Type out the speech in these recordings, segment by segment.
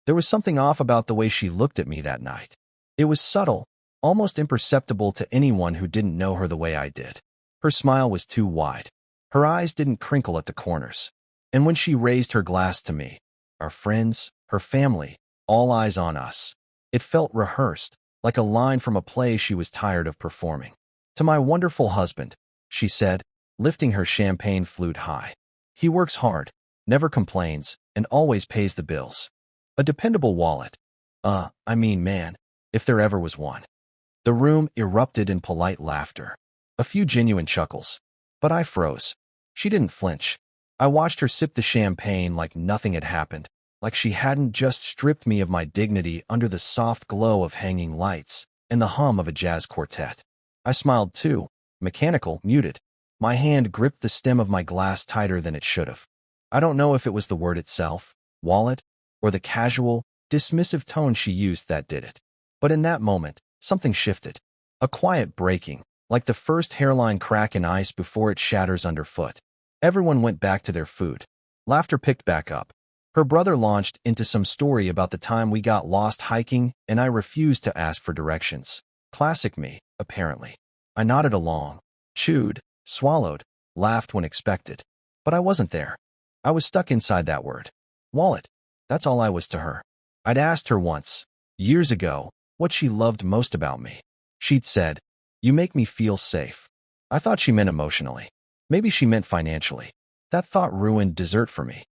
There was something off about the way she looked at me that night. It was subtle, almost imperceptible to anyone who didn't know her the way I did. Her smile was too wide. Her eyes didn't crinkle at the corners. And when she raised her glass to me, our friends, her family, all eyes on us, it felt rehearsed, like a line from a play she was tired of performing. "To my wonderful husband," she said, lifting her champagne flute high. "He works hard, never complains, and always pays the bills. A dependable wallet. Man, if there ever was one." The room erupted in polite laughter. A few genuine chuckles. But I froze. She didn't flinch. I watched her sip the champagne like nothing had happened, like she hadn't just stripped me of my dignity under the soft glow of hanging lights and the hum of a jazz quartet. I smiled too, mechanical, muted. My hand gripped the stem of my glass tighter than it should have. I don't know if it was the word itself, wallet, or the casual, dismissive tone she used that did it. But in that moment, something shifted. A quiet breaking, like the first hairline crack in ice before it shatters underfoot. Everyone went back to their food. Laughter picked back up. Her brother launched into some story about the time we got lost hiking and I refused to ask for directions. Classic me, apparently. I nodded along, chewed, swallowed, laughed when expected. But I wasn't there. I was stuck inside that word. Wallet. That's all I was to her. I'd asked her once, years ago, what she loved most about me. She'd said, "You make me feel safe." I thought she meant emotionally. Maybe she meant financially. That thought ruined dessert for me.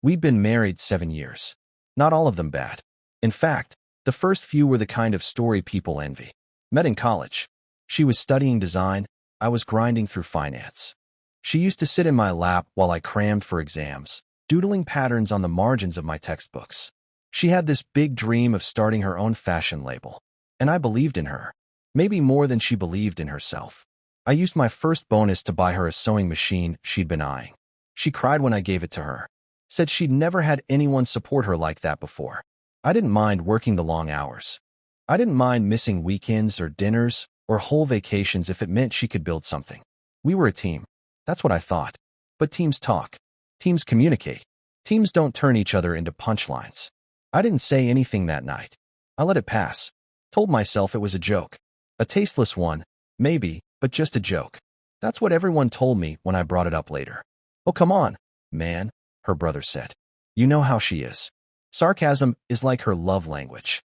We'd been married 7 years. Not all of them bad. In fact, the first few were the kind of story people envy. Met in college. She was studying design. I was grinding through finance. She used to sit in my lap while I crammed for exams, doodling patterns on the margins of my textbooks. She had this big dream of starting her own fashion label. And I believed in her. Maybe more than she believed in herself. I used my first bonus to buy her a sewing machine she'd been eyeing. She cried when I gave it to her. Said she'd never had anyone support her like that before. I didn't mind working the long hours. I didn't mind missing weekends or dinners or whole vacations if it meant she could build something. We were a team. That's what I thought. But teams talk. Teams communicate. Teams don't turn each other into punchlines. I didn't say anything that night. I let it pass. Told myself it was a joke. A tasteless one, maybe, but just a joke. That's what everyone told me when I brought it up later. "Oh, come on, man," her brother said. "You know how she is. Sarcasm is like her love language."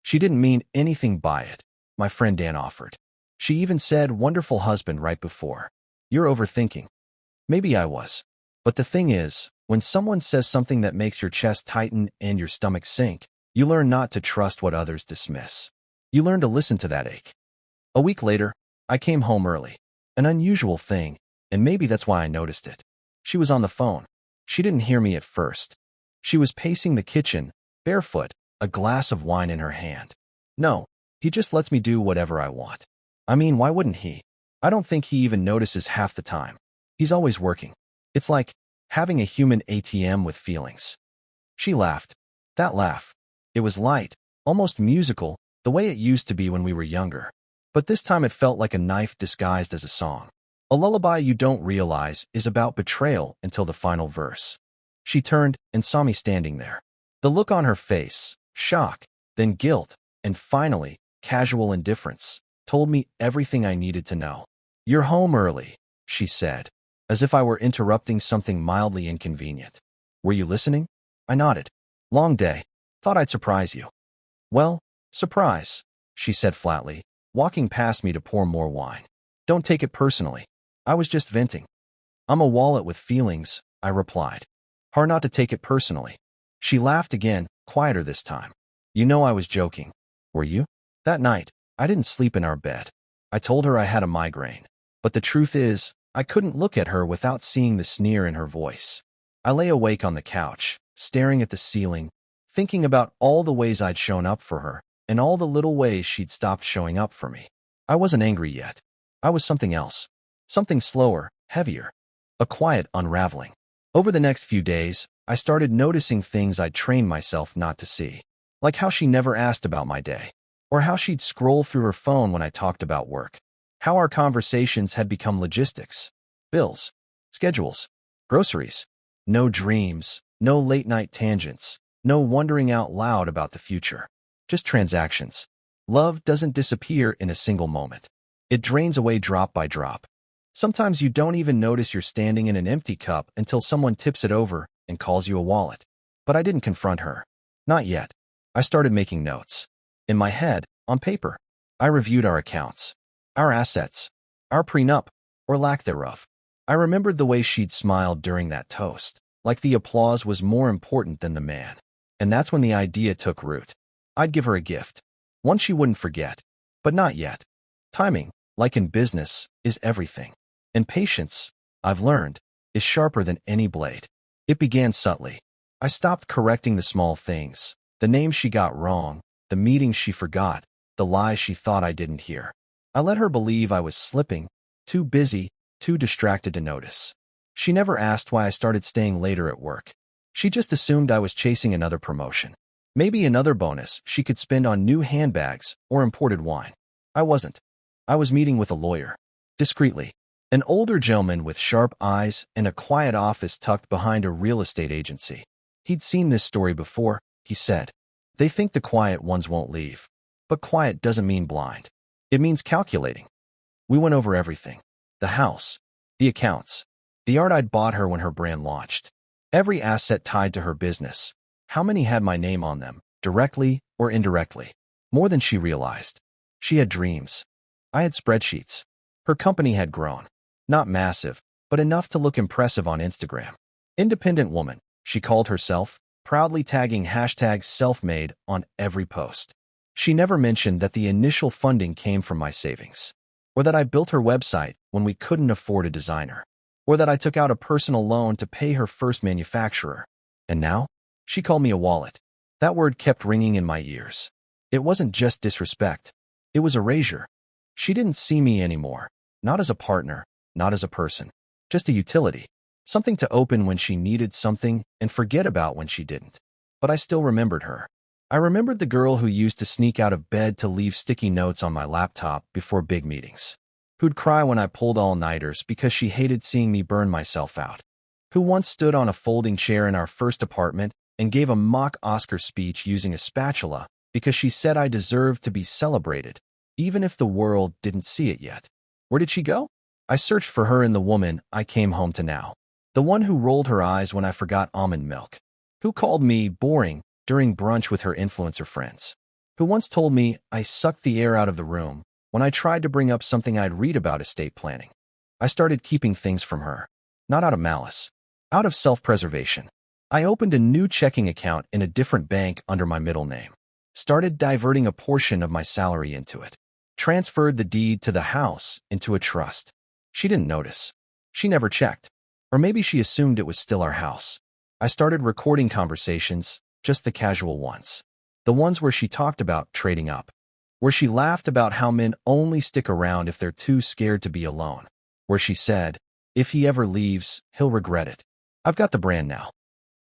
She didn't mean anything by it, my friend Dan offered. She even said wonderful husband right before. "You're overthinking." Maybe I was. But the thing is, when someone says something that makes your chest tighten and your stomach sink, you learn not to trust what others dismiss. You learn to listen to that ache. A week later, I came home early. An unusual thing, and maybe that's why I noticed it. She was on the phone. She didn't hear me at first. She was pacing the kitchen, barefoot, a glass of wine in her hand. No, he just lets me do whatever I want. I mean, why wouldn't he? I don't think he even notices half the time. He's always working. It's like having a human ATM with feelings. She laughed. That laugh. It was light, almost musical, the way it used to be when we were younger. But this time it felt like a knife disguised as a song. A lullaby you don't realize is about betrayal until the final verse. She turned and saw me standing there. The look on her face, shock, then guilt, and finally, casual indifference, told me everything I needed to know. "You're home early," she said, as if I were interrupting something mildly inconvenient. "Were you listening?" I nodded. "Long day. Thought I'd surprise you." "Well, surprise," she said flatly, walking past me to pour more wine. "Don't take it personally. I was just venting." "I'm a wallet with feelings," I replied. "Hard not to take it personally." She laughed again, quieter this time. "You know I was joking. Were you?" That night, I didn't sleep in our bed. I told her I had a migraine. But the truth is, I couldn't look at her without seeing the sneer in her voice. I lay awake on the couch, staring at the ceiling, thinking about all the ways I'd shown up for her, and all the little ways she'd stopped showing up for me. I wasn't angry yet. I was something else. Something slower, heavier. A quiet unraveling. Over the next few days, I started noticing things I'd trained myself not to see. Like how she never asked about my day. Or how she'd scroll through her phone when I talked about work. How our conversations had become logistics. Bills. Schedules. Groceries. No dreams. No late-night tangents. No wondering out loud about the future. Just transactions. Love doesn't disappear in a single moment. It drains away drop by drop. Sometimes you don't even notice you're standing in an empty cup until someone tips it over and calls you a wallet. But I didn't confront her. Not yet. I started making notes. In my head, on paper. I reviewed our accounts, our assets, our prenup, or lack thereof. I remembered the way she'd smiled during that toast, like the applause was more important than the man. And that's when the idea took root. I'd give her a gift. One she wouldn't forget. But not yet. Timing, like in business, is everything. And patience, I've learned, is sharper than any blade. It began subtly. I stopped correcting the small things, the names she got wrong, the meetings she forgot, the lies she thought I didn't hear. I let her believe I was slipping, too busy, too distracted to notice. She never asked why I started staying later at work. She just assumed I was chasing another promotion. Maybe another bonus she could spend on new handbags or imported wine. I wasn't. I was meeting with a lawyer. Discreetly. An older gentleman with sharp eyes and a quiet office tucked behind a real estate agency. He'd seen this story before, he said. They think the quiet ones won't leave. But quiet doesn't mean blind. It means calculating. We went over everything. The house. The accounts. The art I'd bought her when her brand launched. Every asset tied to her business. How many had my name on them, directly or indirectly? More than she realized. She had dreams. I had spreadsheets. Her company had grown. Not massive, but enough to look impressive on Instagram. Independent woman, she called herself, proudly tagging hashtag self-made on every post. She never mentioned that the initial funding came from my savings, or that I built her website when we couldn't afford a designer, or that I took out a personal loan to pay her first manufacturer. And now, she called me a wallet. That word kept ringing in my ears. It wasn't just disrespect. It was erasure. She didn't see me anymore, not as a partner, not as a person, just a utility, something to open when she needed something and forget about when she didn't. But I still remembered her. I remembered the girl who used to sneak out of bed to leave sticky notes on my laptop before big meetings, who'd cry when I pulled all-nighters because she hated seeing me burn myself out, who once stood on a folding chair in our first apartment and gave a mock Oscar speech using a spatula because she said I deserved to be celebrated, even if the world didn't see it yet. Where did she go? I searched for her in the woman I came home to now. The one who rolled her eyes when I forgot almond milk. Who called me boring during brunch with her influencer friends. Who once told me I sucked the air out of the room when I tried to bring up something I'd read about estate planning. I started keeping things from her. Not out of malice. Out of self-preservation. I opened a new checking account in a different bank under my middle name. Started diverting a portion of my salary into it. Transferred the deed to the house into a trust. She didn't notice. She never checked. Or maybe she assumed it was still our house. I started recording conversations, just the casual ones. The ones where she talked about trading up. Where she laughed about how men only stick around if they're too scared to be alone. Where she said, if he ever leaves, he'll regret it. I've got the brand now.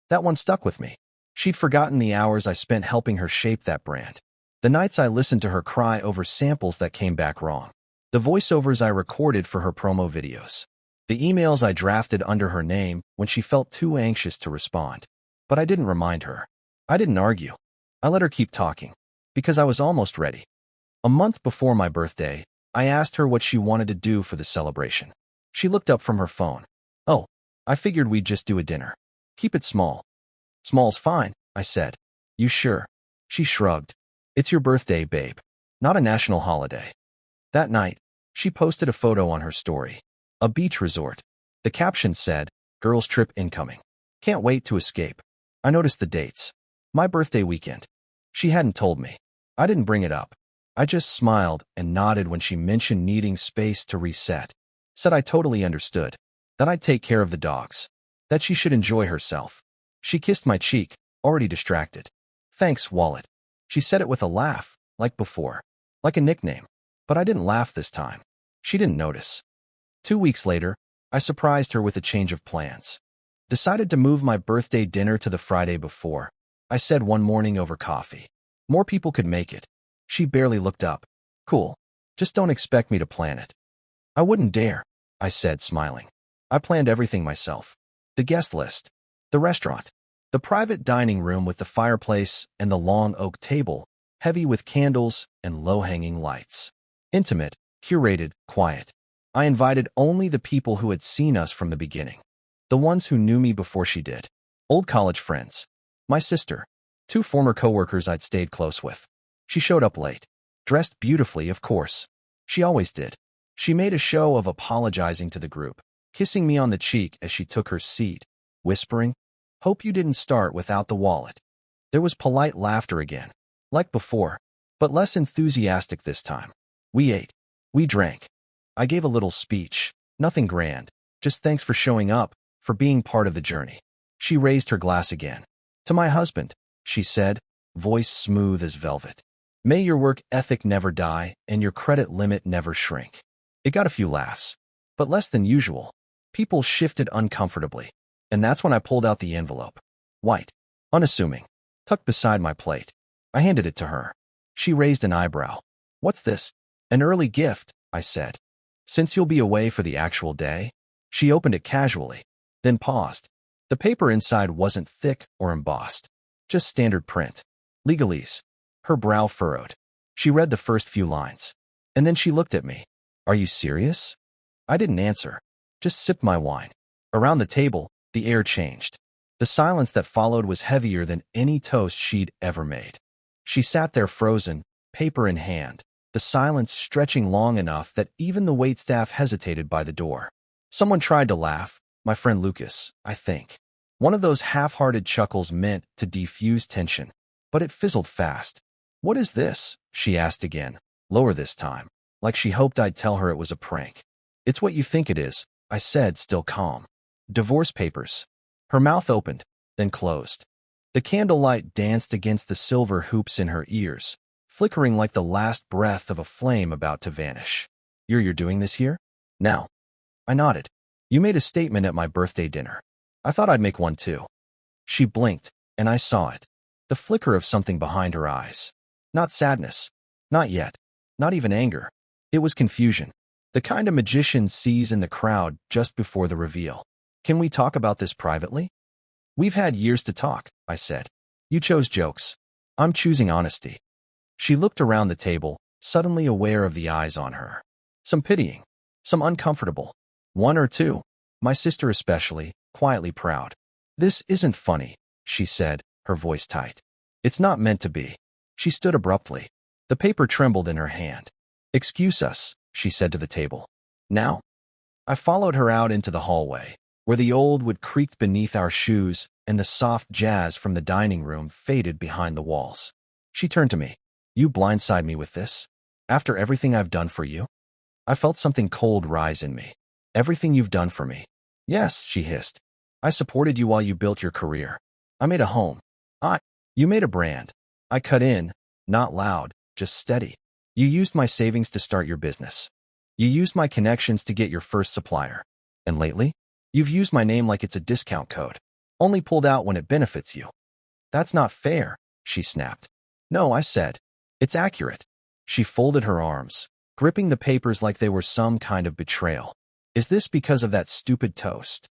That one stuck with me. She'd forgotten the hours I spent helping her shape that brand. The nights I listened to her cry over samples that came back wrong. The voiceovers I recorded for her promo videos. The emails I drafted under her name when she felt too anxious to respond. But I didn't remind her. I didn't argue. I let her keep talking. Because I was almost ready. A month before my birthday, I asked her what she wanted to do for the celebration. She looked up from her phone. Oh, I figured we'd just do a dinner. Keep it small. Small's fine, I said. You sure? She shrugged. It's your birthday, babe. Not a national holiday. That night, she posted a photo on her story. A beach resort. The caption said, girls trip incoming. Can't wait to escape. I noticed the dates. My birthday weekend. She hadn't told me. I didn't bring it up. I just smiled and nodded when she mentioned needing space to reset. Said I totally understood. That I'd take care of the dogs. That she should enjoy herself. She kissed my cheek, already distracted. Thanks, wallet. She said it with a laugh, like before. Like a nickname. But I didn't laugh this time. She didn't notice. 2 weeks later, I surprised her with a change of plans. Decided to move my birthday dinner to the Friday before. I said one morning over coffee. More people could make it. She barely looked up. Cool. Just don't expect me to plan it. I wouldn't dare, I said, smiling. I planned everything myself. The guest list. The restaurant. The private dining room with the fireplace and the long oak table, heavy with candles and low-hanging lights. Intimate, curated, quiet. I invited only the people who had seen us from the beginning. The ones who knew me before she did. Old college friends. My sister. 2 former coworkers I'd stayed close with. She showed up late. Dressed beautifully, of course. She always did. She made a show of apologizing to the group, kissing me on the cheek as she took her seat, whispering, "Hope you didn't start without the wallet." There was polite laughter again, like before, but less enthusiastic this time. We ate. We drank. I gave a little speech. Nothing grand. Just thanks for showing up, for being part of the journey. She raised her glass again. "To my husband," she said, voice smooth as velvet. "May your work ethic never die and your credit limit never shrink." It got a few laughs, but less than usual. People shifted uncomfortably, and that's when I pulled out the envelope. White, unassuming, tucked beside my plate. I handed it to her. She raised an eyebrow. "What's this?" "An early gift," I said. "Since you'll be away for the actual day." She opened it casually, then paused. The paper inside wasn't thick or embossed, just standard print. Legalese. Her brow furrowed. She read the first few lines, and then she looked at me. "Are you serious?" I didn't answer, just sipped my wine. Around the table, the air changed. The silence that followed was heavier than any toast she'd ever made. She sat there frozen, paper in hand, the silence stretching long enough that even the waitstaff hesitated by the door. Someone tried to laugh, my friend Lucas, I think. One of those half-hearted chuckles meant to defuse tension, but it fizzled fast. "What is this?" she asked again, lower this time, like she hoped I'd tell her it was a prank. "It's what you think it is," I said, still calm. "Divorce papers." Her mouth opened, then closed. The candlelight danced against the silver hoops in her ears, flickering like the last breath of a flame about to vanish. You're doing this here? Now." I nodded. "You made a statement at my birthday dinner. I thought I'd make one too." She blinked, and I saw it. The flicker of something behind her eyes. Not sadness. Not yet. Not even anger. It was confusion. The kind a magician sees in the crowd just before the reveal. "Can we talk about this privately?" "We've had years to talk," I said. "You chose jokes. I'm choosing honesty." She looked around the table, suddenly aware of the eyes on her. Some pitying. Some uncomfortable. One or two. My sister especially, quietly proud. "This isn't funny," she said, her voice tight. "It's not meant to be." She stood abruptly. The paper trembled in her hand. "Excuse us," she said to the table. "Now?" I followed her out into the hallway, where the old wood creaked beneath our shoes and the soft jazz from the dining room faded behind the walls. She turned to me. "You blindside me with this? After everything I've done for you?" I felt something cold rise in me. "Everything you've done for me?" "Yes," she hissed. "I supported you while you built your career. I made a home. You made a brand. I cut in, not loud, just steady. You used my savings to start your business. You used my connections to get your first supplier. And lately, you've used my name like it's a discount code, only pulled out when it benefits you." "That's not fair," she snapped. "No," I said. "It's accurate." She folded her arms, gripping the papers like they were some kind of betrayal. "Is this because of that stupid toast?"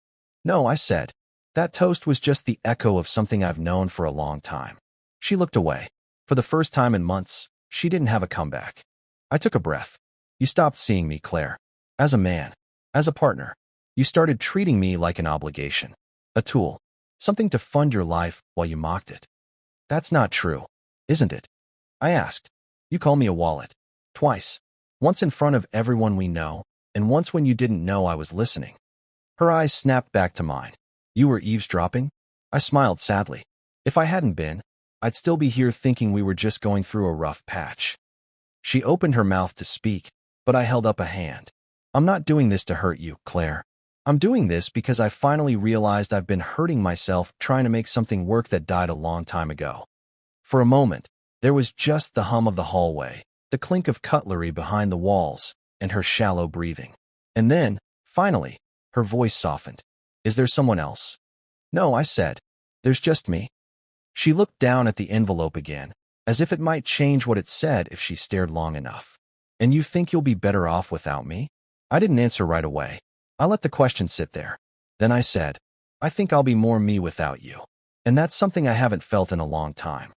"No," I said. "That toast was just the echo of something I've known for a long time." She looked away. For the first time in months, she didn't have a comeback. I took a breath. "You stopped seeing me, Claire. As a man. As a partner. You started treating me like an obligation. A tool. Something to fund your life while you mocked it." "That's not true, isn't it?" I asked. "You call me a wallet. Twice. Once in front of everyone we know, and once when you didn't know I was listening." Her eyes snapped back to mine. "You were eavesdropping?" I smiled sadly. "If I hadn't been, I'd still be here thinking we were just going through a rough patch." She opened her mouth to speak, but I held up a hand. "I'm not doing this to hurt you, Claire. I'm doing this because I finally realized I've been hurting myself trying to make something work that died a long time ago." For a moment, there was just the hum of the hallway, the clink of cutlery behind the walls, and her shallow breathing. And then, finally, her voice softened. "Is there someone else?" "No," I said. "There's just me." She looked down at the envelope again, as if it might change what it said if she stared long enough. "And you think you'll be better off without me?" I didn't answer right away. I let the question sit there. Then I said, "I think I'll be more me without you." And that's something I haven't felt in a long time.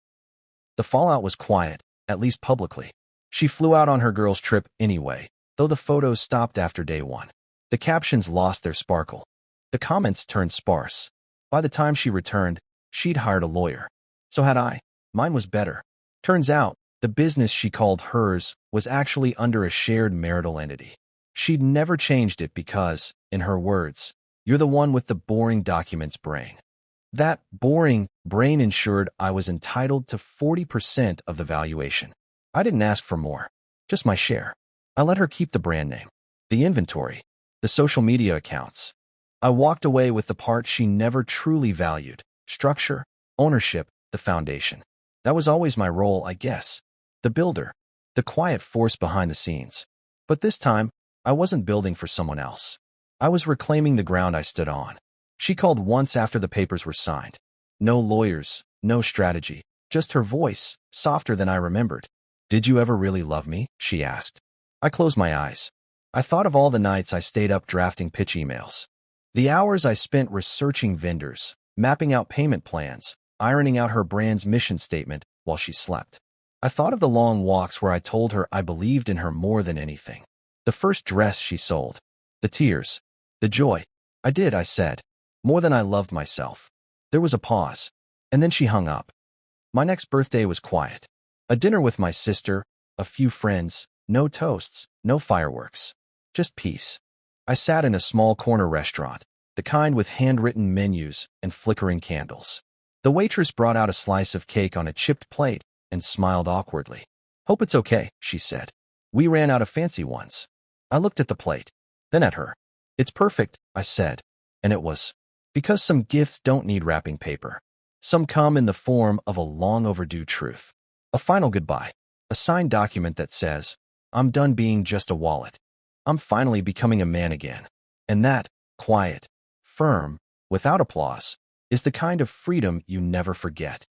The fallout was quiet, at least publicly. She flew out on her girls' trip anyway, though the photos stopped after day one. The captions lost their sparkle. The comments turned sparse. By the time she returned, she'd hired a lawyer. So had I. Mine was better. Turns out, the business she called hers was actually under a shared marital entity. She'd never changed it because, in her words, "You're the one with the boring documents brain." That boring brain ensured I was entitled to 40% of the valuation. I didn't ask for more, just my share. I let her keep the brand name, the inventory, the social media accounts. I walked away with the part she never truly valued: structure, ownership, the foundation. That was always my role, I guess. The builder, the quiet force behind the scenes. But this time, I wasn't building for someone else. I was reclaiming the ground I stood on. She called once after the papers were signed. No lawyers, no strategy, just her voice, softer than I remembered. "Did you ever really love me?" she asked. I closed my eyes. I thought of all the nights I stayed up drafting pitch emails. The hours I spent researching vendors, mapping out payment plans, ironing out her brand's mission statement while she slept. I thought of the long walks where I told her I believed in her more than anything. The first dress she sold. The tears. The joy. "I did," I said. "More than I loved myself." There was a pause, and then she hung up. My next birthday was quiet. A dinner with my sister, a few friends, no toasts, no fireworks. Just peace. I sat in a small corner restaurant, the kind with handwritten menus and flickering candles. The waitress brought out a slice of cake on a chipped plate and smiled awkwardly. "Hope it's okay," she said. "We ran out of fancy ones." I looked at the plate, then at her. "It's perfect," I said, and it was. Because some gifts don't need wrapping paper. Some come in the form of a long overdue truth. A final goodbye. A signed document that says, "I'm done being just a wallet. I'm finally becoming a man again." And that, quiet, firm, without applause, is the kind of freedom you never forget.